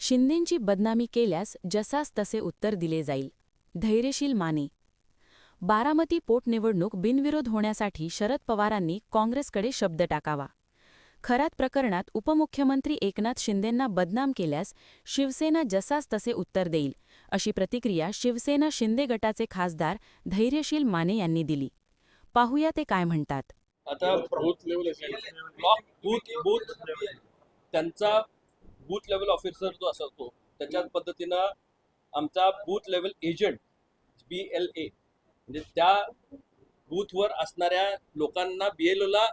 शिंदेंची बदनामी केल्यास जसास तसे उत्तर दिले जाईल. धैर्यशील माने. बारामती पोटनिवडणूक बिनविरोध होण्यासाठी शरद पवारांनी काँग्रेसकडे शब्द टाकावा. खरात प्रकरणात उपमुख्यमंत्री एकनाथ शिंदेंना बदनाम केल्यास शिवसेना जसास तसे उत्तर देईल, अशी प्रतिक्रिया शिवसेना शिंदे गटाचे खासदार धैर्यशील माने यांनी दिली. पाहूया ते काय म्हणतात. आता बूथ लेवल बूथ त्यांचा बूथ लेवल ऑफिसर जो असतो त्याच्या पद्धतीनं आमचा बूथ लेवल एजंट BLA म्हणजे त्या बूथवर असणाऱ्या लोकांना BLOला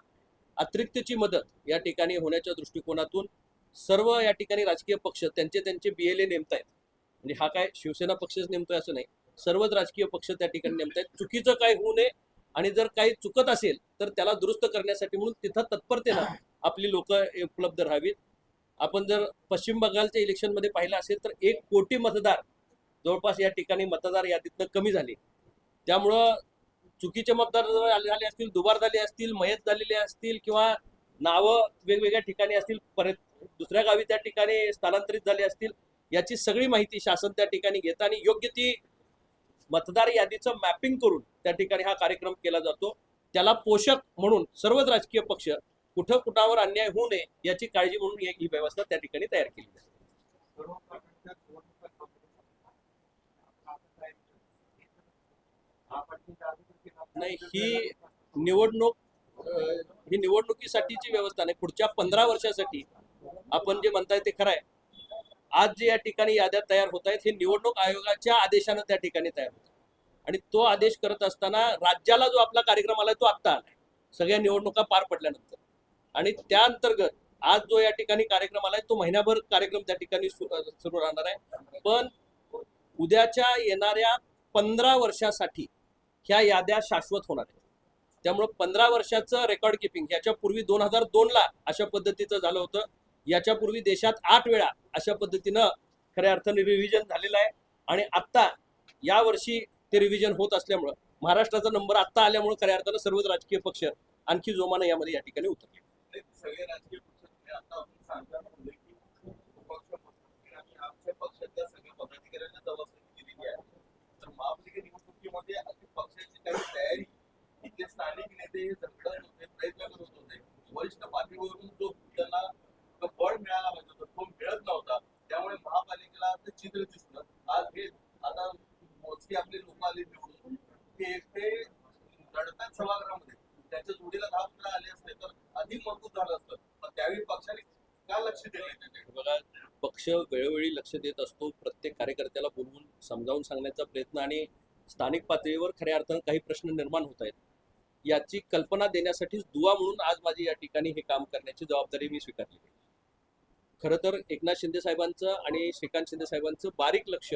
अतिरिक्तची मदत या ठिकाणी होण्याच्या दृष्टिकोनातून सर्व या ठिकाणी राजकीय पक्ष त्यांचे BLA नेमतायत. म्हणजे हा काय शिवसेना पक्षच नेमतोय असं नाही, सर्वच राजकीय पक्ष त्या ठिकाणी नेमतायत. चुकीचं काय होऊ नये आणि जर काही चुकत असेल तर त्याला दुरुस्त करण्यासाठी म्हणून तिथं तत्परतेनं आपली लोक उपलब्ध राहावीत. आपण जर पश्चिम बंगालच्या इलेक्शनमध्ये पाहिलं असेल तर 1 कोटी मतदार जवळपास या ठिकाणी मतदार यादीतनं कमी झाले. त्यामुळं चुकीचे मतदार झाले असतील, दुबार झाले असतील, मयत झालेले असतील किंवा नावं वेगवेगळ्या ठिकाणी असतील, परत दुसऱ्या गावी त्या ठिकाणी स्थलांतरित झाले असतील, याची सगळी माहिती शासन त्या ठिकाणी घेतं आणि योग्य ती मतदार यादीचं मॅपिंग करून त्या ठिकाणी हा कार्यक्रम केला जातो. त्याला पोषक म्हणून सर्वच राजकीय पक्ष कुठं कुठावर अन्याय होऊ नये याची काळजी म्हणून ही व्यवस्था त्या ठिकाणी तयार केली आहे. नाही, ही निवडणुकीसाठीची व्यवस्था नाही, पुढच्या 15 वर्षासाठी आपण जे म्हणताय ते खरं आहे. आज जे या ठिकाणी याद्या तयार होत आहेत हे निवडणूक आयोगाच्या आदेशानं त्या ठिकाणी तयार होत आणि तो आदेश करत असताना राज्याला जो आपला कार्यक्रम आलाय तो आत्ता आलाय सगळ्या निवडणुका पार पडल्यानंतर, आणि त्या अंतर्गत आज जो या ठिकाणी कार्यक्रम आलाय तो महिनाभर कार्यक्रम त्या ठिकाणी सुरू राहणार आहे. पण उद्याच्या येणाऱ्या 15 वर्षासाठी ह्या याद्या शाश्वत होणार आहेत. त्यामुळे 15 वर्षाचं रेकॉर्ड किपिंग याच्यापूर्वी 2002ला अशा पद्धतीचं झालं होतं. याच्यापूर्वी देशात 8 वेळा अशा पद्धतीनं खऱ्या अर्थाने रिव्हिजन झालेलं आहे आणि आत्ता या वर्षी ते रिव्हिजन होत असल्यामुळं महाराष्ट्राचा नंबर आत्ता आल्यामुळे खऱ्या अर्थानं सर्वच राजकीय पक्ष आणखी जोमानं यामध्ये या ठिकाणी उतरले. सगळे राजकीय पक्ष आता आपण सांगताना म्हणले की आणि आमच्या पक्षातल्या सगळ्या पदाधिकाऱ्यांना जबाबदारी दिलेली आहे. तर महापालिका निवडणुकीमध्ये अशी पक्षाची काही तयारी इथले स्थानिक नेते झगडत होते, प्रयत्न करत होते. वरिष्ठ पातळीवरून जो त्यांना बळ मिळाला पाहिजे होता तो मिळत नव्हता. त्यामुळे महापालिकेला ते चित्र दिसलं. आज हे आता मोजके आपले लोक आले निवडून ते एकटे लढतात सभागृहामध्ये, त्यांच्या जोडीला 10-15 आले असते तर अधिक मजबूत झालं असतं. पण त्यावेळी पक्षाने का लक्ष दिलं नाही? बघा, पक्ष वेळोवेळी लक्ष देत असतो. प्रत्येक कार्यकर्त्याला बोलवून समजावून सांगण्याचा प्रयत्न आणि स्थानिक पातळीवर खऱ्या अर्थानं काही प्रश्न निर्माण होत आहेत याची कल्पना देण्यासाठीच दुवा म्हणून आज माझी या ठिकाणी हे काम करण्याची जबाबदारी मी स्वीकारली. खरं तर एकनाथ शिंदे साहेबांचं आणि श्रीकांत शिंदे साहेबांचं बारीक लक्ष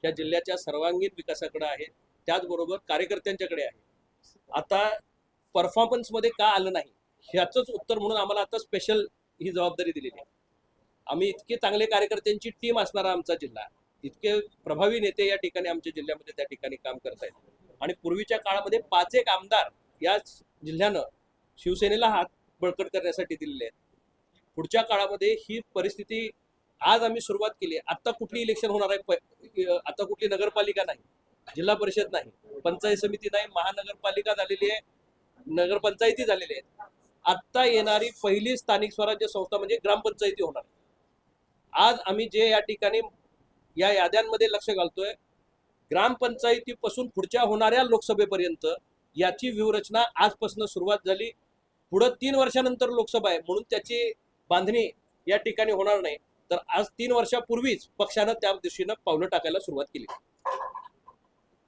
या जिल्ह्याच्या सर्वांगीण विकासाकडे आहे, त्याचबरोबर कार्यकर्त्यांच्याकडे आहे. आता परफॉर्मन्समध्ये का आलं नाही ह्याचंच उत्तर म्हणून आम्हाला आता स्पेशल ही जबाबदारी दिलेली आहे. आम्ही इतके चांगले कार्यकर्त्यांची टीम असणारा आमचा जिल्हा, इतके प्रभावी नेते या ठिकाणी आमच्या जिल्ह्यामध्ये त्या ठिकाणी काम करत आहेत आणि पूर्वीच्या काळामध्ये 5 आमदार याच जिल्ह्यानं शिवसेनेला हात बळकट करण्यासाठी दिलेले आहेत. पुढच्या काळामध्ये ही परिस्थिती आज आम्ही सुरुवात केली आहे. आता कुठली इलेक्शन होणार आहे? आता कुठली नगरपालिका नाही, जिल्हा परिषद नाही, पंचायत समिती नाही, महानगरपालिका झालेली आहे, नगरपंचायती झालेली आहेत. आत्ता येणारी पहिली स्थानिक स्वराज्य संस्था म्हणजे ग्रामपंचायती होणार. आज आम्ही जे या ठिकाणी या याद्यांमध्ये लक्ष घालतोय, ग्रामपंचायतीपासून पुढच्या होणाऱ्या लोकसभेपर्यंत याची व्यूहरचना आजपासून सुरुवात झाली. पुढं 3 वर्षानंतर लोकसभा आहे म्हणून त्याची बांधणी या ठिकाणी होणार नाही, तर आज 3 वर्षापूर्वीच पक्षानं त्या दिशेनं पावलं टाकायला सुरुवात केली.